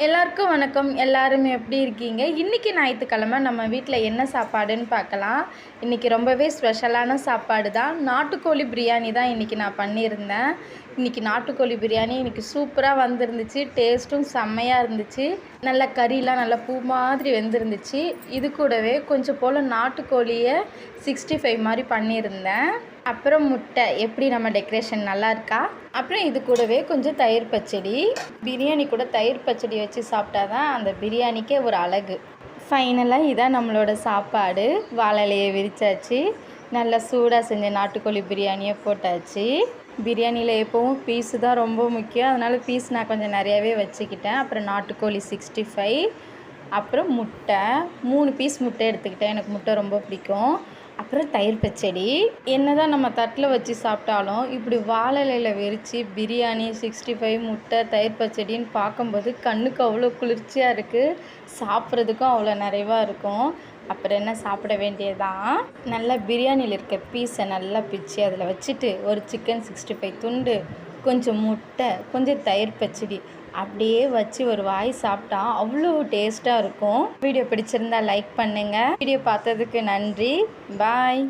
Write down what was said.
எல்லாருக்கும் வணக்கம். எல்லாரும் எப்படி இருக்கீங்க? இன்றைக்கி ஞாயிற்றுக்கிழமை நம்ம வீட்டில் என்ன சாப்பாடுன்னு பார்க்கலாம். இன்றைக்கி ரொம்பவே ஸ்பெஷலான சாப்பாடு தான். நாட்டுக்கோழி பிரியாணி தான் இன்றைக்கி நான் பண்ணியிருந்தேன். இன்றைக்கி நாட்டுக்கோழி பிரியாணி இன்றைக்கி சூப்பராக வந்துருந்துச்சு. டேஸ்ட்டும் செம்மையாக இருந்துச்சு. நல்லா கறிலாம் நல்லா பூ மாதிரி வெந்திருந்துச்சு. இது கூடவே கொஞ்சம் போல் நாட்டுக்கோழியை 65 மாதிரி பண்ணியிருந்தேன். அப்புறம் முட்டை எப்படி நம்ம டெக்கரேஷன் நல்லா இருக்கா. அப்புறம் இது கூடவே கொஞ்சம் தயிர் பச்சடி. பிரியாணி கூட தயிர் பச்சடி வச்சு சாப்பிட்டா தான் அந்த பிரியாணிக்கே ஒரு அழகு. ஃபைனலாக இதான் நம்மளோட சாப்பாடு. வாழை இலையை விரிச்சாச்சு. நல்லா சூடாக செஞ்ச நாட்டுக்கோழி பிரியாணியை போட்டாச்சு. பிரியாணியில் எப்போவும் பீஸு தான் ரொம்ப முக்கியம். அதனால் பீஸ் நான் கொஞ்சம் நிறையாவே வச்சுக்கிட்டேன். அப்புறம் நாட்டுக்கோழி 65, அப்புறம் முட்டை 3 பீஸ் முட்டை எடுத்துக்கிட்டேன். எனக்கு முட்டை ரொம்ப பிடிக்கும். அப்புறம் தயிர் பச்சடி. என்ன தான் நம்ம தட்டில் வச்சு சாப்பிட்டாலும் இப்படி வாழை இலையில் விரித்து பிரியாணி 65 முட்டை தயிர் பச்சடின்னு பார்க்கும்போது கண்ணுக்கு அவ்வளோ குளிர்ச்சியாக இருக்குது. சாப்பிட்றதுக்கும் அவ்வளோ நிறைவாக இருக்கும். அப்புறம் என்ன சாப்பிட வேண்டியதான். நல்லா பிரியாணியில் இருக்க பீஸை நல்லா பிச்சு அதில் வச்சுட்டு ஒரு சிக்கன் 65 துண்டு, கொஞ்சம் முட்டை, கொஞ்சம் தயிர் பச்சடி அப்படியே வச்சு ஒரு வாய் சாப்பிட்டா அவ்வளோ டேஸ்ட்டாக இருக்கும். வீடியோ பிடிச்சிருந்தா லைக் பண்ணுங்கள். வீடியோ பார்த்ததுக்கு நன்றி. பாய்.